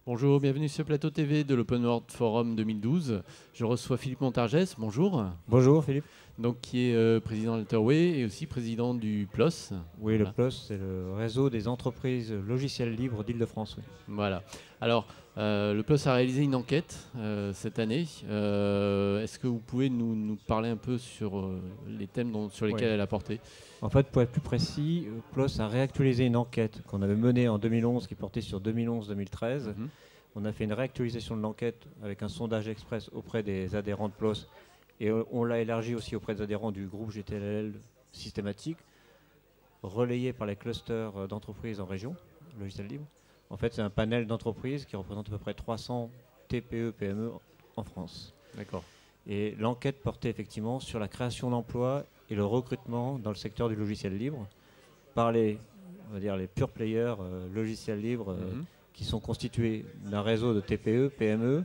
Bonjour, bienvenue sur Plateau TV de l'Open World Forum 2012. Je reçois Philippe Montargès, bonjour. Bonjour Philippe. Donc, qui est président d'Alterway et aussi président du PLOS. Oui, le Voilà. PLOS, c'est le réseau des entreprises logicielles libres d'Île-de-France. Oui. Voilà. Alors, le PLOS a réalisé une enquête cette année. Est-ce que vous pouvez nous parler un peu sur les thèmes sur lesquels Oui. elle a porté? En fait, pour être plus précis, PLOS a réactualisé une enquête qu'on avait menée en 2011 qui portait sur 2011-2013. On a fait une réactualisation de l'enquête avec un sondage express auprès des adhérents de PLOS et on l'a élargi aussi auprès des adhérents du groupe GTLL systématique, relayé par les clusters d'entreprises en région, logiciels libres. En fait, c'est un panel d'entreprises qui représente à peu près 300 TPE, PME en France. D'accord. Et l'enquête portait effectivement sur la création d'emplois et le recrutement dans le secteur du logiciel libre par on va dire les pure players logiciels libres qui sont constitués d'un réseau de TPE, PME.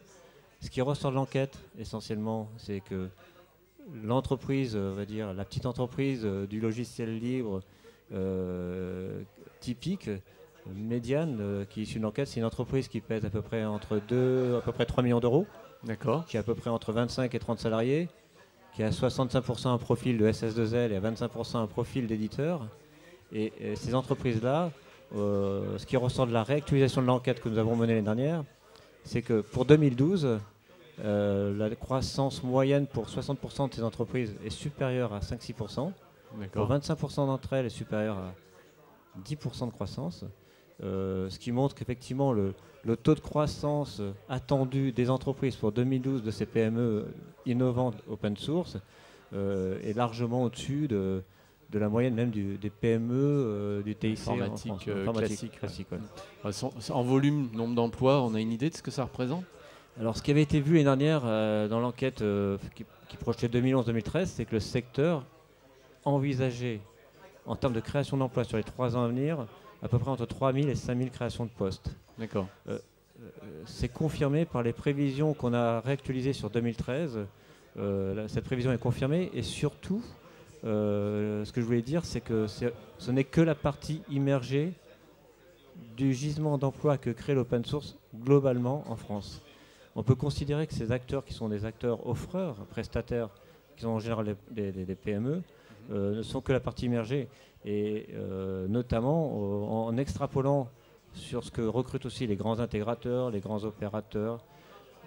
Ce qui ressort de l'enquête essentiellement, c'est que l'entreprise, on va dire la petite entreprise du logiciel libre typique, médiane, qui est issue de l'enquête, c'est une entreprise qui pèse à peu près entre 3 millions d'euros. D'accord. Qui a à peu près entre 25 et 30 salariés, qui a 65% un profil de SS2L et à 25% un profil d'éditeur. Et ces entreprises-là, ce qui ressort de la réactualisation de l'enquête que nous avons menée l'année dernière, c'est que pour 2012, la croissance moyenne pour 60% de ces entreprises est supérieure à 5-6%. Pour 25% d'entre elles est supérieure à 10% de croissance. Ce qui montre qu'effectivement le taux de croissance attendu des entreprises pour 2012 de ces PME innovantes open source est largement au-dessus de la moyenne même des PME du TIC informatique classique. Ouais. En volume, nombre d'emplois, on a une idée de ce que ça représente? Alors ce qui avait été vu l'année dernière dans l'enquête qui projetait 2011-2013, c'est que le secteur envisageait en termes de création d'emplois sur les 3 ans à venir à peu près entre 3 000 et 5 000 créations de postes. D'accord. C'est confirmé par les prévisions qu'on a réactualisées sur 2013. Cette prévision est confirmée et surtout, ce que je voulais dire, c'est que ce n'est que la partie immergée du gisement d'emploi que crée l'open source globalement en France. On peut considérer que ces acteurs qui sont des acteurs offreurs, prestataires, qui sont en général des PME, ne sont que la partie immergée. Et notamment en extrapolant sur ce que recrutent aussi les grands intégrateurs, les grands opérateurs,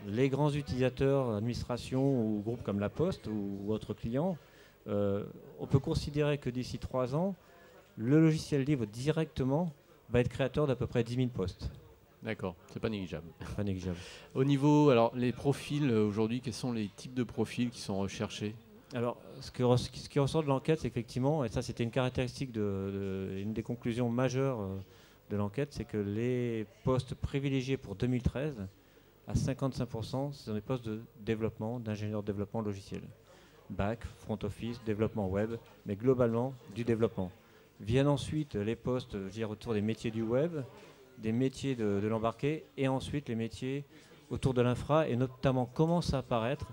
les grands utilisateurs, administrations ou groupes comme La Poste ou autres clients, on peut considérer que d'ici 3 ans, le logiciel libre directement va être créateur d'à peu près 10 000 postes. D'accord, c'est pas négligeable. Pas négligeable. Au niveau, alors les profils aujourd'hui, quels sont les types de profils qui sont recherchés? Alors, ce qui ressort de l'enquête, c'est qu'effectivement, et ça c'était une caractéristique une des conclusions majeures de l'enquête, c'est que les postes privilégiés pour 2013, à 55%, ce sont des postes de développement, d'ingénieur de développement logiciel. Back, front office, développement web, mais globalement du développement. Viennent ensuite les postes, je dirais, autour des métiers du web, des métiers de l'embarqué, et ensuite les métiers autour de l'infra, et notamment commencent à apparaître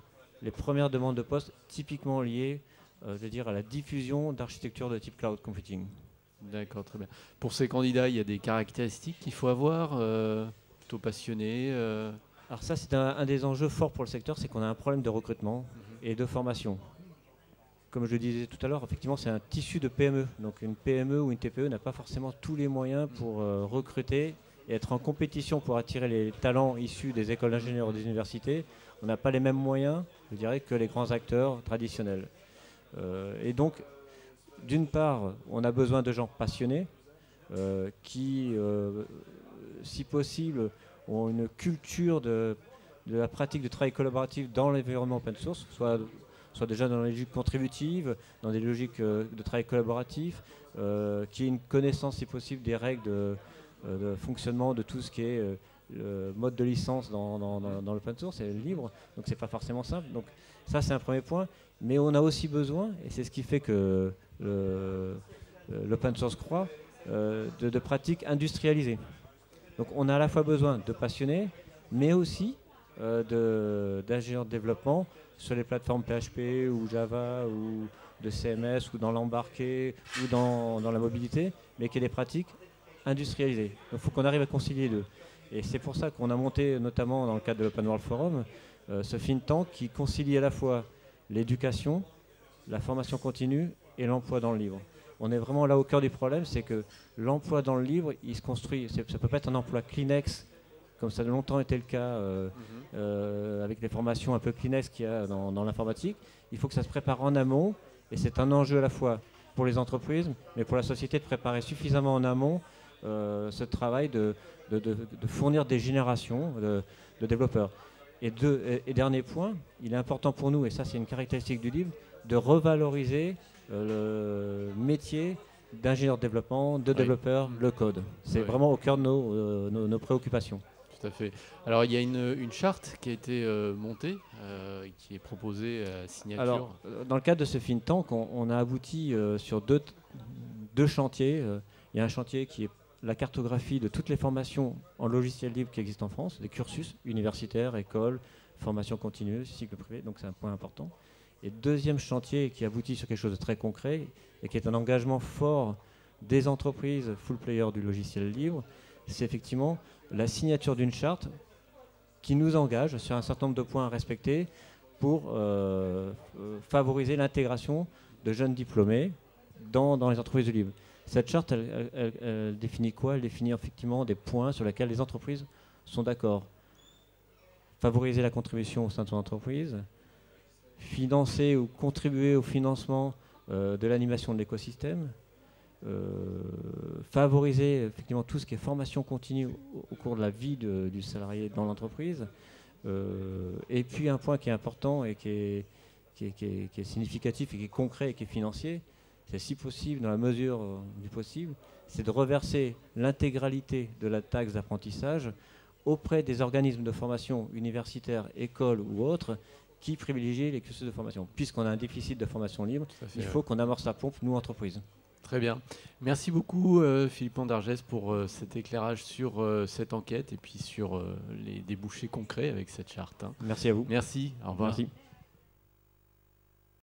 les premières demandes de postes typiquement liées je veux dire, à la diffusion d'architecture de type cloud computing. D'accord, très bien. Pour ces candidats, il y a des caractéristiques qu'il faut avoir, plutôt passionné. Alors ça, c'est un des enjeux forts pour le secteur, c'est qu'on a un problème de recrutement et de formation. Comme je le disais tout à l'heure, effectivement, c'est un tissu de PME. Donc une PME ou une TPE n'a pas forcément tous les moyens pour recruter et être en compétition pour attirer les talents issus des écoles d'ingénieurs ou des universités. On n'a pas les mêmes moyens, je dirais, que les grands acteurs traditionnels. Et donc, d'une part, on a besoin de gens passionnés qui, si possible, ont une culture de la pratique de travail collaboratif dans l'environnement open source, soit déjà dans les logiques contributives, dans des logiques de travail collaboratif, qui aient une connaissance, si possible, des règles de fonctionnement de tout ce qui est mode de licence dans l'open source et libre. Donc c'est pas forcément simple. Donc ça, c'est un premier point. Mais on a aussi besoin, et c'est ce qui fait que l'open source croît, de pratiques industrialisées. Donc on a à la fois besoin de passionnés, mais aussi d'ingénieurs de développement sur les plateformes PHP ou Java ou de CMS ou dans l'embarqué ou dans la mobilité, mais qui est des pratiques industrialisées. Donc il faut qu'on arrive à concilier les deux. Et c'est pour ça qu'on a monté, notamment dans le cadre de l'Open World Forum, ce think tank qui concilie à la fois l'éducation, la formation continue et l'emploi dans le livre. On est vraiment là au cœur du problème, c'est que l'emploi dans le livre, il se construit. Ça ne peut pas être un emploi Kleenex, comme ça a longtemps été le cas avec les formations un peu Kleenex qu'il y a dans l'informatique. Il faut que ça se prépare en amont, et c'est un enjeu à la fois pour les entreprises, mais pour la société de préparer suffisamment en amont ce travail de fournir des générations de développeurs. Et dernier point, il est important pour nous, et ça c'est une caractéristique du livre, de revaloriser le métier d'ingénieur de développement, de développeur, le code. C'est vraiment au cœur de nos préoccupations. Tout à fait. Alors il y a une charte qui a été montée, qui est proposée à signature. Alors, dans le cadre de ce think tank, on a abouti sur deux chantiers. Il y a un chantier qui est la cartographie de toutes les formations en logiciel libre qui existent en France, des cursus universitaires, écoles, formation continue, cycle privé, donc c'est un point important. Et deuxième chantier qui aboutit sur quelque chose de très concret et qui est un engagement fort des entreprises full player du logiciel libre, c'est effectivement la signature d'une charte qui nous engage sur un certain nombre de points à respecter pour favoriser l'intégration de jeunes diplômés dans les entreprises du libre. Cette charte, elle définit quoi? Elle définit effectivement des points sur lesquels les entreprises sont d'accord. Favoriser la contribution au sein de son entreprise, financer ou contribuer au financement de l'animation de l'écosystème, favoriser effectivement tout ce qui est formation continue au cours de la vie du salarié dans l'entreprise. Et puis un point qui est important et qui est significatif et qui est concret et qui est financier, c'est si possible, dans la mesure du possible, c'est de reverser l'intégralité de la taxe d'apprentissage auprès des organismes de formation universitaires, écoles ou autres, qui privilégient les cursus de formation. Puisqu'on a un déficit de formation libre, il faut qu'on amorce la pompe, nous, entreprises. Très bien. Merci beaucoup, Philippe Dargès, pour cet éclairage sur cette enquête et puis sur les débouchés concrets avec cette charte. Merci à vous. Merci. Au revoir. Merci.